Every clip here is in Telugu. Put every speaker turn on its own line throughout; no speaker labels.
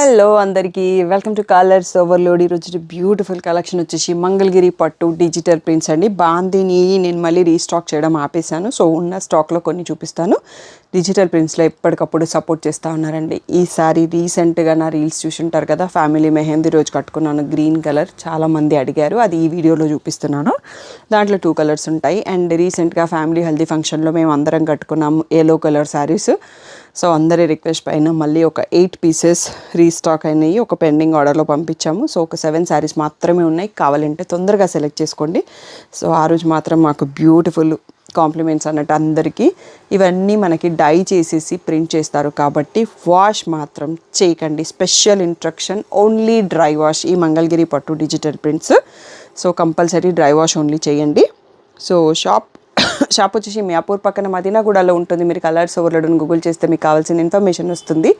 హలో అందరికీ వెల్కమ్ టు కలర్స్ ఓవర్లోడ్. ఈరోజు బ్యూటిఫుల్ కలెక్షన్ వచ్చేసి మంగళగిరి పట్టు డిజిటల్ ప్రింట్స్ అండి. బాందీని నేను మళ్ళీ రీస్టాక్ చేయడం ఆపేశాను. సో ఉన్న స్టాక్లో కొన్ని చూపిస్తాను. డిజిటల్ ప్రింట్స్లో ఎప్పటికప్పుడు సపోర్ట్ చేస్తూ ఉన్నారండి. ఈసారి రీసెంట్గా నా రీల్స్ చూసుంటారు కదా, ఫ్యామిలీ మెహందీ రోజు కట్టుకున్నాను గ్రీన్ కలర్. చాలామంది అడిగారు, అది ఈ వీడియోలో చూపిస్తున్నాను. దాంట్లో 2 కలర్స్ ఉంటాయి. అండ్ రీసెంట్గా ఫ్యామిలీ హెల్దీ ఫంక్షన్లో మేము అందరం కట్టుకున్నాము ఎల్లో కలర్ శారీస్. సో అందరి రిక్వెస్ట్ పైన మళ్ళీ ఒక 8 పీసెస్ రీస్టాక్ అయినాయి. ఒక పెండింగ్ ఆర్డర్లో పంపించాము. సో ఒక 7 శారీస్ మాత్రమే ఉన్నాయి. కావాలంటే తొందరగా సెలెక్ట్ చేసుకోండి. సో ఆ రోజు మాత్రం మాకు బ్యూటిఫుల్ కాంప్లిమెంట్స్ అన్నట్టు అందరికీ. ఇవన్నీ మనకి డై చేసేసి ప్రింట్ చేస్తారు కాబట్టి వాష్ మాత్రం చేయకండి. Special instruction, only dry wash ఈ మంగళగిరి పట్టు digital prints. So compulsory dry wash only చేయండి. సో షాప్ వచ్చేసి మియాపూర్ పక్కన మదీనాగూడలో ఉంటుంది. మీరు కలర్స్ ఓవర్లోడ్ గూగుల్ చేస్తే మీకు కావాల్సిన ఇన్ఫర్మేషన్ వస్తుంది.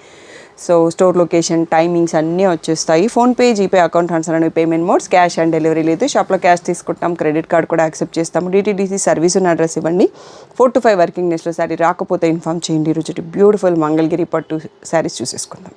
సో స్టోర్ లొకేషన్, టైమింగ్స్ అన్నీ వచ్చేస్తాయి. ఫోన్పే, జీపే అకౌంట్ ట్రాన్స్ఫర్ అనేవి payment modes. Cash on delivery లేదు. షాప్లో క్యాష్ తీసుకుంటాం, క్రెడిట్ కార్డ్ కూడా యాక్సెప్ట్ చేస్తాము. డిటీడీసీ సర్వీస్ ఉన్న అడ్రస్ ఇవ్వండి. 4 to 5 వర్కింగ్ డేస్లో శారీ రాకపోతే ఇన్ఫామ్ చేయండి. ఈరోజు బ్యూటిఫుల్ మంగళగిరి పట్టు శారీస్ చూసేసుకుందాం.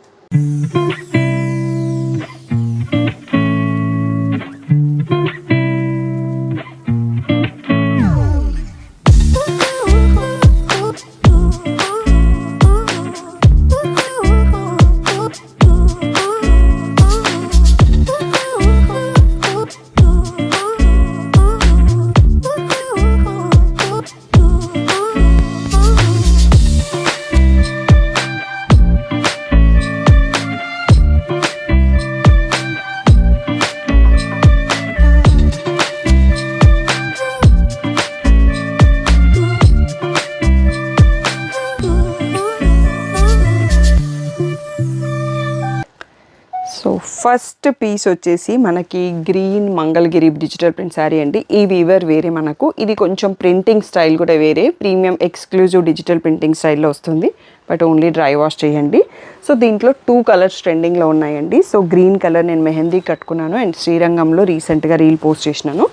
సో ఫస్ట్ పీస్ వచ్చేసి మనకి green Mangalagiri digital print sari అండి. ఈ వీవర్ వేరే మనకు. ఇది కొంచెం ప్రింటింగ్ స్టైల్ కూడా వేరే, ప్రీమియం ఎక్స్క్లూజివ్ డిజిటల్ ప్రింటింగ్ స్టైల్లో వస్తుంది. బట్ ఓన్లీ డ్రై వాష్ చేయండి. సో దీంట్లో 2 కలర్స్ ట్రెండింగ్లో ఉన్నాయండి. సో గ్రీన్ కలర్ నేను మెహందీ కట్టుకున్నాను అండ్ శ్రీరంగంలో రీసెంట్గా రీల్ పోస్ట్ చేసినాను.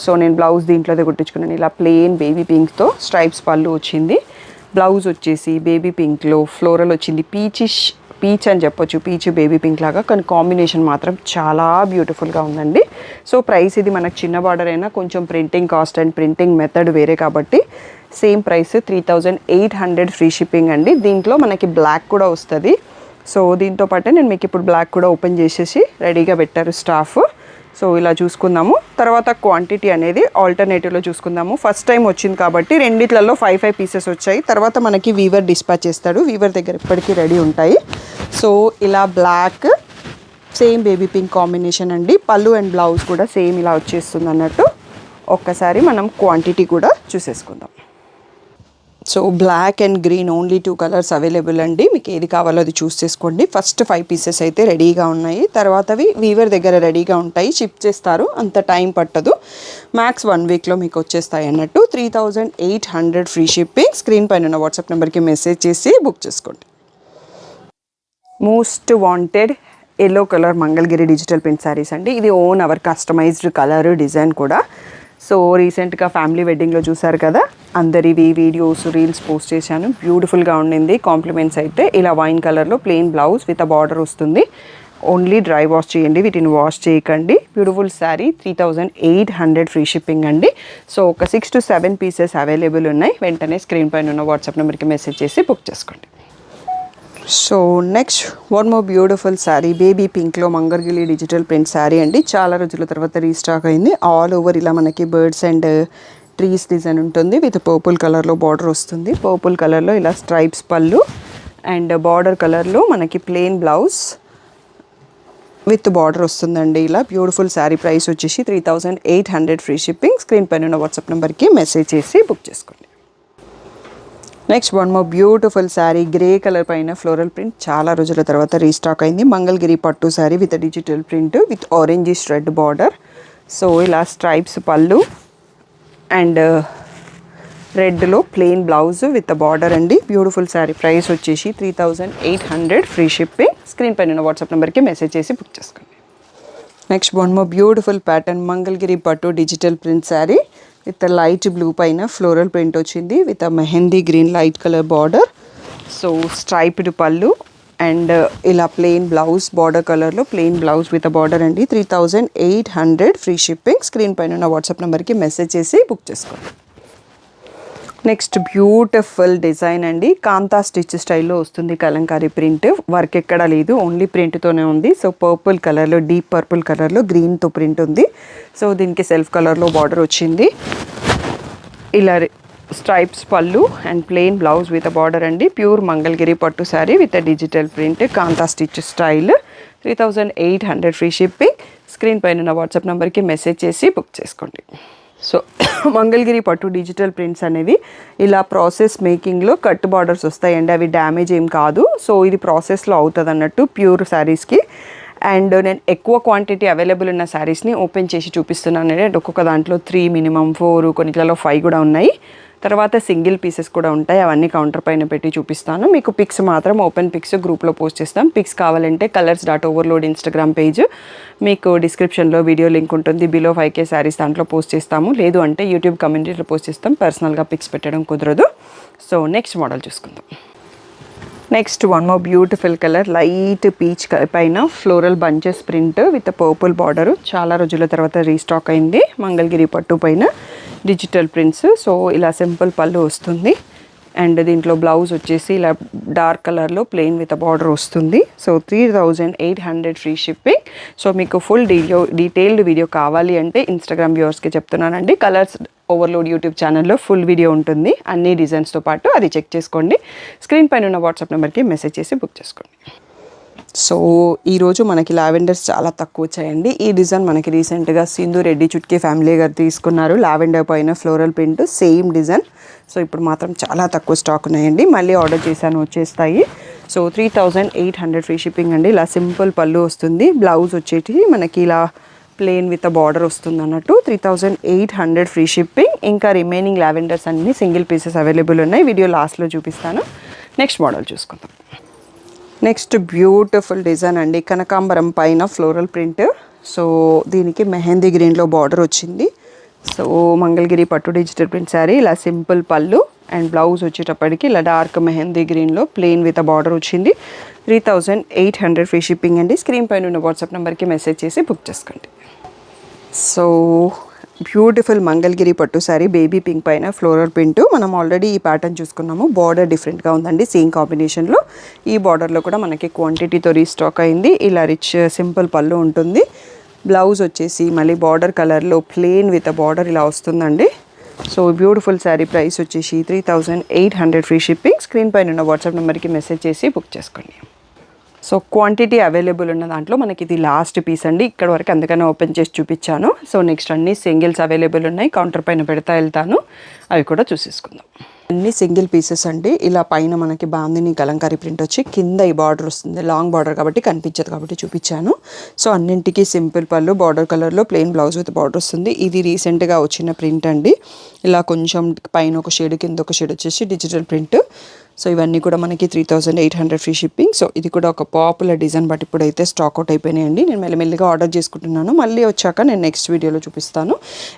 సో నేను బ్లౌజ్ దీంట్లోదే కుట్టించుకున్నాను. ఇలా ప్లెయిన్ బేబీ పింక్తో స్ట్రైప్స్ పళ్ళు వచ్చింది. బ్లౌజ్ వచ్చేసి బేబీ పింక్లో ఫ్లోరల్ వచ్చింది. పీచ్ అని చెప్పొచ్చు, పీచ్ బేబీ పింక్ లాగా, కానీ కాంబినేషన్ మాత్రం చాలా బ్యూటిఫుల్గా ఉందండి. సో ప్రైస్ ఇది మనకు చిన్న బార్డర్ అయినా కొంచెం printing cost and printing method వేరే కాబట్టి సేమ్ ప్రైస్ 3800 ఫ్రీ షిప్పింగ్ అండి. దీంట్లో మనకి బ్లాక్ కూడా వస్తుంది. సో దీంతో పాటే నేను మీకు ఇప్పుడు బ్లాక్ కూడా ఓపెన్ చేసేసి రెడీగా పెట్టారు స్టాఫ్. సో ఇలా చూసుకుందాము. తర్వాత క్వాంటిటీ అనేది ఆల్టర్నేటివ్లో చూసుకుందాము. ఫస్ట్ టైం వచ్చింది కాబట్టి రెండిట్లలో 5 పీసెస్ వచ్చాయి. తర్వాత మనకి వీవర్ డిస్పాచ్ చేస్తాడు. వీవర్ దగ్గర ఇప్పటికీ రెడీ ఉంటాయి. సో ఇలా black same baby pink combination అండి. పళ్ళు అండ్ బ్లౌజ్ కూడా సేమ్ ఇలా వచ్చేస్తుంది అన్నట్టు. ఒక్కసారి మనం క్వాంటిటీ కూడా చూసేసుకుందాం. So black and green only 2 colours available అండి. మీకు ఏది కావాలో అది చూస్ చేసుకోండి. ఫస్ట్ 5 పీసెస్ అయితే రెడీగా ఉన్నాయి. తర్వాతవి వీవర్ దగ్గర రెడీగా ఉంటాయి. షిప్ చేస్తారు, అంత టైం పట్టదు. మ్యాక్స్ 1 వీక్లో మీకు వచ్చేస్తాయి అన్నట్టు. 3800 ఫ్రీ షిప్పింగ్. స్క్రీన్ పైన ఉన్న వాట్సాప్ నెంబర్కి మెసేజ్ చేసి బుక్ చేసుకోండి. Most wanted yellow colour Mangalagiri digital print saris అండి. ఇది own our customised colour design కూడా. సో రీసెంట్గా ఫ్యామిలీ వెడ్డింగ్లో చూసారు కదా, అందరివి వీడియోస్ రీల్స్ పోస్ట్ చేశాను. బ్యూటిఫుల్గా ఉండింది. కాంప్లిమెంట్స్ అయితే ఇలా వైన్ కలర్లో plain blouse with a border వస్తుంది. ఓన్లీ డ్రై వాష్ చేయండి, వీటిని వాష్ చేయకండి. బ్యూటిఫుల్ శారీ 3800 ఫ్రీ షిప్పింగ్ అండి. సో ఒక 6 to 7 పీసెస్ అవైలబుల్ ఉన్నాయి. వెంటనే స్క్రీన్ పైన ఉన్న వాట్సాప్ నెంబర్కి మెసేజ్ చేసి బుక్ చేసుకోండి. So next one more beautiful sari baby పింక్లో మంగళగిరి డిజిటల్ ప్రింట్ శారీ అండి. చాలా రోజుల తర్వాత రీస్టాక్ అయింది. ఆల్ ఓవర్ ఇలా మనకి బర్డ్స్ అండ్ ట్రీస్ డిజైన్ ఉంటుంది. విత్ పర్పుల్ కలర్లో బార్డర్ వస్తుంది. పర్పుల్ కలర్లో ఇలా స్ట్రైప్స్ పళ్ళు అండ్ బార్డర్ కలర్లో మనకి ప్లెయిన్ బ్లౌజ్ విత్ బార్డర్ వస్తుందండి. ఇలా బ్యూటిఫుల్ శారీ. ప్రైస్ వచ్చేసి 3800 ఫ్రీ షిప్పింగ్. స్క్రీన్ పైన ఉన్న వాట్సాప్ నెంబర్కి మెసేజ్ చేసి బుక్ చేసుకోండి. Next one more beautiful sari grey colour పైన ఫ్లోరల్ ప్రింట్. చాలా రోజుల తర్వాత రీస్టాక్ అయింది. మంగళగిరి పట్టు sari with digital print with orange red border. So ఇలా స్ట్రైప్స్ పళ్ళు అండ్ రెడ్లో ప్లెయిన్ బ్లౌజ్ విత్ బార్డర్ అండి. బ్యూటిఫుల్ శారీ. ప్రైస్ వచ్చేసి 3800 ఫ్రీ షిప్పింగ్. స్క్రీన్ పైన వాట్సాప్ నెంబర్కి మెసేజ్ చేసి బుక్ చేసుకోండి. Next one more beautiful pattern Mangalagiri పట్టు digital print sari with light blue పైన ఫ్లోరల్ ప్రింట్ వచ్చింది with mehndi green light colour border. So striped పళ్ళు అండ్ ఇలా ప్లెయిన్ బ్లౌజ్ బార్డర్ కలర్లో ప్లెయిన్ బ్లౌజ్ విత్ బార్డర్ అండి. 3800 ఫ్రీ షిప్పింగ్. స్క్రీన్ పైన ఉన్న వాట్సాప్ నెంబర్కి మెసేజ్ చేసి బుక్ చేసుకోండి. నెక్స్ట్ బ్యూటిఫుల్ డిజైన్ అండి. కాంతా స్టిచ్ స్టైల్లో వస్తుంది. కలంకారీ ప్రింట్, వర్క్ ఎక్కడా లేదు, ఓన్లీ ప్రింట్తోనే ఉంది. సో పర్పుల్ కలర్లో, డీప్ పర్పుల్ కలర్లో గ్రీన్తో ప్రింట్ ఉంది. సో దీనికి సెల్ఫ్ కలర్లో బార్డర్ వచ్చింది. ఇలా స్ట్రైప్స్ పళ్ళు and plain blouse with border అండి. ప్యూర్ మంగళగిరి పట్టు sari with digital print, kantha stitch style. 3800 free shipping. Screen పైన ఉన్న వాట్సాప్ నెంబర్కి మెసేజ్ చేసి బుక్ చేసుకోండి. సో మంగళగిరి పట్టు డిజిటల్ ప్రింట్స్ అనేవి ఇలా ప్రాసెస్ మేకింగ్లో కట్ బార్డర్స్ వస్తాయండి. అవి డ్యామేజ్ ఏం కాదు. సో ఇది ప్రాసెస్లో అవుతుంది అన్నట్టు ప్యూర్ శారీస్కి. అండ్ నేను ఎక్కువ క్వాంటిటీ అవైలబుల్ ఉన్న శారీస్ని ఓపెన్ చేసి చూపిస్తున్నాను. అంటే ఒక్కొక్క దాంట్లో 3 మినిమం, 4, కొన్నిట్లలో 5 కూడా ఉన్నాయి. తర్వాత సింగిల్ పీసెస్ కూడా ఉంటాయి. అవన్నీ కౌంటర్ పైన పెట్టి చూపిస్తాను. మీకు పిక్స్ మాత్రం ఓపెన్ పిక్స్ గ్రూప్లో పోస్ట్ చేస్తాం. పిక్స్ కావాలంటే colors.overload ఇన్స్టాగ్రామ్ పేజ్, మీకు డిస్క్రిప్షన్లో వీడియో లింక్ ఉంటుంది. బిలో 5K శారీస్ దాంట్లో పోస్ట్ చేస్తాము. లేదు అంటే యూట్యూబ్ కమ్యూనిటీలో పోస్ట్ చేస్తాం. పర్సనల్గా పిక్స్ పెట్టడం కుదరదు. సో నెక్స్ట్ మోడల్ చూసుకుందాం. Next one more beautiful colour, light peach పైన floral bunches print with purple border. చాలా రోజుల తర్వాత రీస్టాక్ అయింది. మంగళగిరి పట్టు పైన డిజిటల్ ప్రింట్స్. సో ఇలా సింపుల్ పళ్ళు వస్తుంది. అండ్ దీంట్లో బ్లౌజ్ వచ్చేసి ఇలా డార్క్ కలర్లో ప్లెయిన్ విత్ బార్డర్ వస్తుంది. So 3800 free shipping. సో మీకు ఫుల్ డీటెయిల్డ్ వీడియో కావాలి అంటే ఇన్స్టాగ్రామ్ వ్యూవర్స్కి చెప్తున్నానండి. కలర్స్ ఓవర్లోడ్ యూట్యూబ్ ఛానల్లో ఫుల్ వీడియో ఉంటుంది అన్ని డిజైన్స్తో పాటు. అది చెక్ చేసుకోండి. స్క్రీన్ పైన ఉన్న వాట్సాప్ నెంబర్కి మెసేజ్ చేసి బుక్ చేసుకోండి. సో ఈరోజు మనకి లావెండర్స్ చాలా తక్కువ వచ్చాయండి. ఈ డిజైన్ మనకి రీసెంట్గా సింధు రెడ్డి చుట్కీ ఫ్యామిలీ గారు తీసుకున్నారు. లావెండర్ పైన floral print same design. So ఇప్పుడు మాత్రం చాలా తక్కువ స్టాక్ ఉన్నాయండి. మళ్ళీ ఆర్డర్ చేశాను, వచ్చేస్తాయి. సో 3800 ఫ్రీ షిప్పింగ్ అండి. ఇలా సింపుల్ పళ్ళు వస్తుంది. బ్లౌజ్ వచ్చేటి మనకి ఇలా ప్లెయిన్ విత్ బార్డర్ వస్తుంది అన్నట్టు. 3800 ఫ్రీ షిప్పింగ్. ఇంకా రిమైనింగ్ లావెండర్స్ అన్ని సింగిల్ పీసెస్ అవైలబుల్ ఉన్నాయి. వీడియో లాస్ట్లో చూపిస్తాను. నెక్స్ట్ మోడల్ చూసుకుందాం. నెక్స్ట్ బ్యూటిఫుల్ డిజైన్ అండి. కనకాంబరం పైన ఫ్లోరల్ ప్రింట్. సో దీనికి మెహందీ గ్రీన్లో బార్డర్ వచ్చింది. సో మంగళగిరి పట్టు డిజిటల్ ప్రింట్ శారీ. ఇలా సింపుల్ పళ్ళు అండ్ బ్లౌజ్ వచ్చేటప్పటికి ఇలా డార్క్ మెహందీ గ్రీన్లో ప్లెయిన్ విత్ బార్డర్ వచ్చింది. 3800 ఫ్రీ షిప్పింగ్ అండి. స్క్రీన్ పైన ఉన్న వాట్సాప్ నెంబర్కి మెసేజ్ చేసి బుక్ చేసుకోండి. సో బ్యూటిఫుల్ మంగళగిరి పట్టు శారీ బేబీ పింక్ పైన ఫ్లోరల్ ప్రింట్. మనం ఆల్రెడీ ఈ ప్యాటర్న్ చూసుకున్నాము. బార్డర్ డిఫరెంట్గా ఉందండి, సేమ్ కాంబినేషన్లో. ఈ బార్డర్లో కూడా మనకి క్వాంటిటీతో రీస్టాక్ అయింది. ఇలా రిచ్ సింపుల్ పళ్ళు ఉంటుంది. బ్లౌజ్ వచ్చేసి మళ్ళీ బార్డర్ కలర్లో ప్లెయిన్ విత్ బార్డర్ ఇలా వస్తుందండి. సో బ్యూటిఫుల్ శారీ ప్రైస్ వచ్చేసి 3800 ఫ్రీ షిప్పింగ్. స్క్రీన్ పైన ఉన్న వాట్సాప్ నెంబర్కి మెసేజ్ చేసి బుక్ చేసుకోండి. సో క్వాంటిటీ అవైలబుల్ ఉన్న దాంట్లో మనకి ఇది లాస్ట్ పీస్ అండి. ఇక్కడ వరకు అందుకనే ఓపెన్ చేసి చూపించాను. సో నెక్స్ట్ అన్ని సింగిల్స్ అవైలబుల్ ఉన్నాయి. కౌంటర్ పైన పెడతా వెళ్తాను, అవి కూడా చూసేసుకుందాం. అన్ని సింగిల్ పీసెస్ అండి. ఇలా పైన మనకి బాందిని కలంకారీ ప్రింట్ వచ్చి కింద ఈ బార్డర్ వస్తుంది. లాంగ్ బార్డర్ కాబట్టి కనిపించదు కాబట్టి చూపించాను. సో అన్నింటికి సింపుల్ పళ్ళు, బార్డర్ కలర్లో ప్లెయిన్ బ్లౌజ్ విత్ బార్డర్ వస్తుంది. ఇది రీసెంట్గా వచ్చిన ప్రింట్ అండి. ఇలా కొంచెం పైన ఒక షేడ్ కింద ఒక షేడ్ వచ్చేసి డిజిటల్ ప్రింట్. సో ఇవన్నీ కూడా మనకి 3800 ఫ్రీ షిప్పింగ్. సో ఇది కూడా ఒక పాపులర్ డిజైన్, బట్ ఇప్పుడైతే స్టాక్ అవుట్ అయిపోయినాయండి. నేను మెల్లిమెల్లిగా ఆర్డర్ చేసుకుంటున్నాను. మళ్ళీ వచ్చాక నేను నెక్స్ట్ వీడియోలో చూపిస్తాను.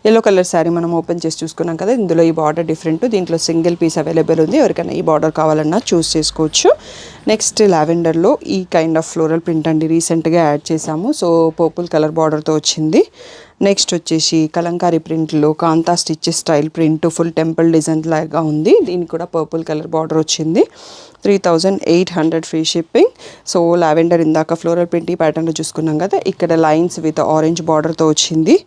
ఎల్లో కలర్ శారీ మనం ఓపెన్ చేసి చూసుకున్నాం కదా. ఇందులో ఈ బార్డర్ డిఫరెంట్, దీంట్లో సింగిల్ పీస్ అవైలబుల్ ఉంది. ఎవరికైనా ఈ బార్డర్ కావాలన్నా చూస్ చేసుకోవచ్చు. నెక్స్ట్ లావెండర్లో ఈ కైండ్ ఆఫ్ ఫ్లోరల్ ప్రింట్ అండి, రీసెంట్గా యాడ్ చేసాము. సో పర్పుల్ కలర్ బార్డర్తో వచ్చింది. నెక్స్ట్ వచ్చేసి కలంకారీ ప్రింట్లో kantha stitch style print full temple design లాగా ఉంది. దీనికి కూడా పర్పుల్ కలర్ బార్డర్ వచ్చింది. 3800 ఫ్రీ షిప్పింగ్. సో లావెండర్ ఇందాక ఫ్లోరల్ ప్రింట్ ఈ ప్యాటర్న్లో చూసుకున్నాం కదా. ఇక్కడ లైన్స్ విత్ ఆరెంజ్ బార్డర్తో వచ్చింది.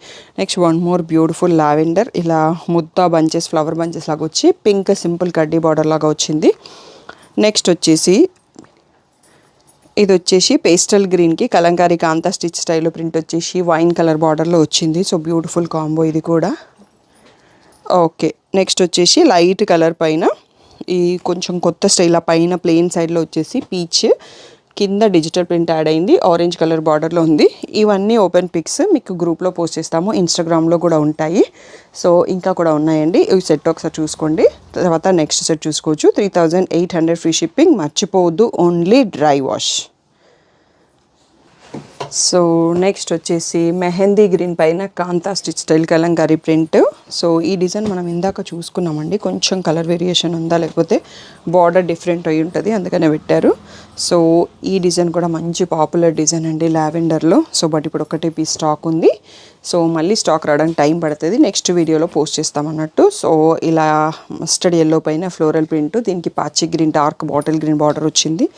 Next one more beautiful lavender. ఇలా ముద్ద బంచెస్, ఫ్లవర్ బంచెస్ లాగా వచ్చి పింక్ సింపుల్ కడ్డీ బార్డర్ లాగా వచ్చింది. నెక్స్ట్ వచ్చేసి ఇది వచ్చేసి పేస్టల్ గ్రీన్కి కలంకారీ కాంతా స్టిచ్ స్టైల్లో ప్రింట్ వచ్చేసి వైన్ కలర్ బార్డర్లో వచ్చింది. సో బ్యూటిఫుల్ కాంబో ఇది కూడా. ఓకే, నెక్స్ట్ వచ్చేసి లైట్ కలర్ పైన ఈ కొంచెం కొత్త స్టైల్, పైన ప్లెయిన్ సైడ్లో వచ్చేసి పీచ్, కింద డిజిటల్ ప్రింట్ యాడ్ అయింది. ఆరెంజ్ కలర్ బార్డర్లో ఉంది. ఇవన్నీ ఓపెన్ పిక్స్ మీకు గ్రూప్లో పోస్ట్ చేస్తాము. ఇన్స్టాగ్రామ్లో కూడా ఉంటాయి. సో ఇంకా కూడా ఉన్నాయండి. ఈ సెట్ ఒకసారి చూసుకోండి. తర్వాత నెక్స్ట్ సెట్ చూసుకోవచ్చు. 3800 ఫ్రీ షిప్పింగ్. మర్చిపోవద్దు, only dry wash. So next వచ్చేసి మెహందీ గ్రీన్ పైన kantha stitch style Kalamkari print. So ఈ డిజైన్ మనం ఇందాక చూసుకున్నామండి, కొంచెం కలర్ వేరియేషన్ ఉందా లేకపోతే బార్డర్ డిఫరెంట్ అయి ఉంటుంది అందుకనే పెట్టారు. సో ఈ డిజైన్ కూడా మంచి పాపులర్ డిజైన్ అండి లావెండర్లో. సో బట్ ఇప్పుడు ఒకటే పీస్ స్టాక్ ఉంది. సో మళ్ళీ స్టాక్ రావడానికి టైం పడుతుంది, నెక్స్ట్ వీడియోలో పోస్ట్ చేస్తామన్నట్టు. సో ఇలా మస్టర్డ్ ఎల్లో పైన ఫ్లోరల్ ప్రింట్, దీనికి పాచి green dark bottle green border వచ్చింది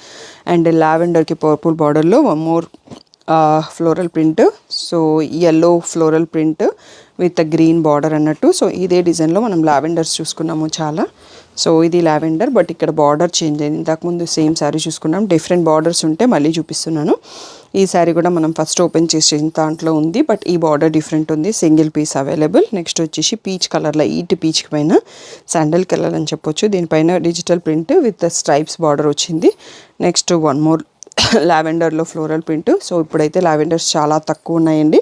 అండ్ లావెండర్కి పర్పుల్ బార్డర్లో one more floral print. So yellow floral print with green border అన్నట్టు. సో ఇదే డిజైన్లో మనం లావెండర్స్ చూసుకున్నాము చాలా. సో ఇది లావెండర్ బట్ ఇక్కడ బార్డర్ చేంజ్ అయింది. ఇంతకుముందు సేమ్ శారీ చూసుకున్నాం, డిఫరెంట్ బార్డర్స్ ఉంటే మళ్ళీ చూపిస్తున్నాను. ఈ శారీ కూడా మనం ఫస్ట్ ఓపెన్ చేసే దాంట్లో ఉంది బట్ ఈ బార్డర్ డిఫరెంట్ ఉంది, సింగిల్ పీస్ అవైలబుల్. నెక్స్ట్ వచ్చేసి పీచ్ కలర్లో ఈట్ పీచ్ పైన శాండల్ కలర్ అని చెప్పొచ్చు, దీనిపైన digital print with stripes border వచ్చింది. నెక్స్ట్ వన్ మోర్ లావెండర్లో ఫ్లోరల్ ప్రింట్. సో ఇప్పుడైతే లావెండర్స్ చాలా తక్కువ ఉన్నాయండి.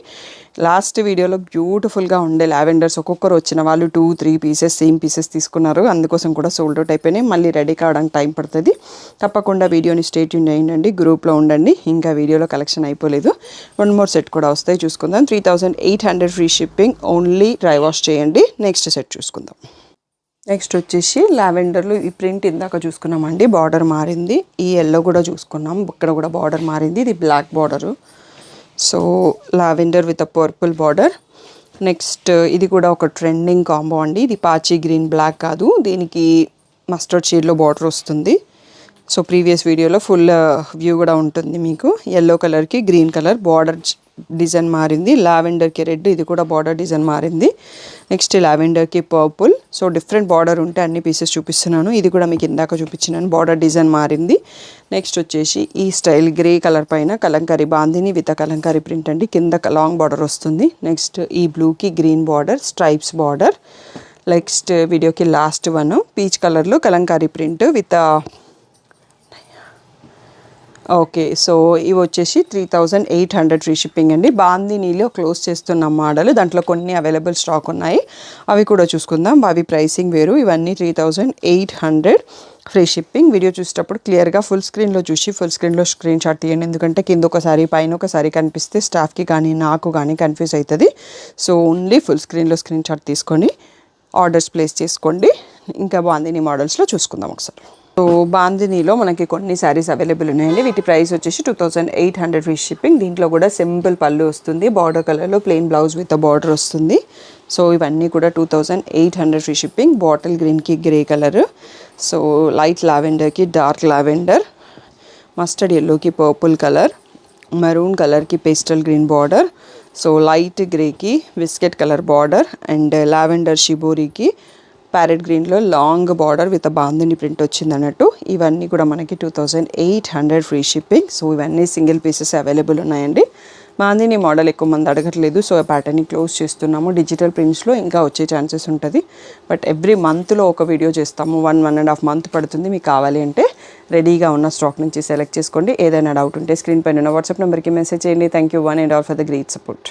లాస్ట్ వీడియోలో బ్యూటిఫుల్గా ఉండే లావెండర్స్ ఒక్కొక్కరు వచ్చిన వాళ్ళు 2-3 పీసెస్ సేమ్ పీసెస్ తీసుకున్నారు, అందుకోసం కూడా సోల్డ్ అవుట్ అయిపోయినాయి. మళ్ళీ రెడీ కావడానికి టైం పడుతుంది. తప్పకుండా వీడియోని స్టే ట్యూన్ చేయండి, గ్రూప్లో ఉండండి. ఇంకా వీడియోలో కలెక్షన్ అయిపోలేదు, వన్ మోర్ సెట్ కూడా వస్తాయి, చూసుకుందాం. 3800 free shipping, only dry wash చేయండి. నెక్స్ట్ సెట్ చూసుకుందాం. నెక్స్ట్ వచ్చేసి లావెండర్లో ఈ ప్రింట్ ఇందాక చూసుకున్నామండి, బార్డర్ మారింది. ఈ ఎల్లో కూడా చూసుకున్నాం, ఇక్కడ కూడా బార్డర్ మారింది, ఇది black border. So lavender with a purple border. Next ఇది కూడా ఒక ట్రెండింగ్ కాంబో అండి, ఇది పాచి గ్రీన్ బ్లాక్ కాదు, దీనికి మస్టర్డ్ షేడ్లో బార్డర్ వస్తుంది. సో ప్రీవియస్ వీడియోలో ఫుల్ వ్యూ కూడా ఉంటుంది మీకు. ఎల్లో కలర్కి గ్రీన్ కలర్ బార్డర్ డిజైన్ మారింది, లావెండర్కి రెడ్, ఇది కూడా బార్డర్ డిజైన్ మారింది. నెక్స్ట్ లావెండర్కి పర్పుల్. సో డిఫరెంట్ బార్డర్ ఉంటే అన్ని పీసెస్ చూపిస్తున్నాను, ఇది కూడా మీకు ఇందాక చూపించినాను, బార్డర్ డిజైన్ మారింది. నెక్స్ట్ వచ్చేసి ఈ స్టైల్ గ్రే కలర్ పైన కలంకారీ బాందిని విత్ కలంకారీ ప్రింట్ అండి, కింద లాంగ్ బార్డర్ వస్తుంది. నెక్స్ట్ ఈ బ్లూకి green border stripes border. Next వీడియోకి లాస్ట్ వన్ పీచ్ కలర్లో Kalamkari print with okay. So ఇవి వచ్చేసి 3800 ఫ్రీ షిప్పింగ్ అండి. బాందినీలో క్లోజ్ చేస్తున్న మోడల్, దాంట్లో కొన్ని అవైలబుల్ స్టాక్ ఉన్నాయి, అవి కూడా చూసుకుందాం. అవి ప్రైసింగ్ వేరు, ఇవన్నీ 3800 ఫ్రీ షిప్పింగ్. వీడియో చూసేటప్పుడు క్లియర్గా ఫుల్ స్క్రీన్లో చూసి ఫుల్ స్క్రీన్లో స్క్రీన్ షాట్ తీయండి, ఎందుకంటే కింద ఒకసారి పైన ఒకసారి కనిపిస్తే స్టాఫ్కి కానీ నాకు కానీ కన్ఫ్యూజ్ అవుతుంది. సో ఓన్లీ ఫుల్ స్క్రీన్లో స్క్రీన్ షాట్ తీసుకొని ఆర్డర్స్ ప్లేస్ చేసుకోండి. ఇంకా బాందిని మోడల్స్లో చూసుకుందాం ఒకసారి. సో బాందినీలో మనకి కొన్ని శారీస్ అవైలబుల్ ఉన్నాయండి, వీటి ప్రైస్ వచ్చేసి 2800 ఫ్రీ షిప్పింగ్. దీంట్లో కూడా సింపుల్ పళ్ళు వస్తుంది, బార్డర్ కలర్లో ప్లెయిన్ బ్లౌజ్ విత్ బార్డర్ వస్తుంది. సో ఇవన్నీ కూడా 2800 ఫ్రీ షిప్పింగ్. బాటిల్ గ్రీన్కి గ్రే కలర్, సో లైట్ లావెండర్కి డార్క్ లావెండర్, మస్టర్డ్ ఎల్లోకి పర్పుల్ కలర్, మెరూన్ కలర్కి pastel green border, so light గ్రేకి biscuit colour border and lavender షిబోరికి ప్యారెట్ గ్రీన్లో long border with bandhani print వచ్చింది అన్నట్టు. ఇవన్నీ కూడా మనకి 2800 ఫ్రీ షిప్పింగ్. సో ఇవన్నీ సింగిల్ పీసెస్ అవైలబుల్ ఉన్నాయండి. బాందిని మోడల్ ఎక్కువ మంది అడగట్లేదు, సో ఆ ప్యాటర్న్ని క్లోజ్ చేస్తున్నాము. డిజిటల్ ప్రింట్స్లో ఇంకా వచ్చే ఛాన్సెస్ ఉంటుంది, బట్ ఎవ్రీ మంత్లో ఒక వీడియో చేస్తాము. 1.5 మంత్ పడుతుంది. మీకు కావాలి అంటే రెడీగా ఉన్న స్టాక్ నుంచి సెలెక్ట్ చేసుకోండి. ఏదైనా డౌట్ ఉంటే స్క్రీన్ పైన ఉన్న వాట్సాప్ నెంబర్కి మెసేజ్ చేయండి. Thank you one and all for the great support.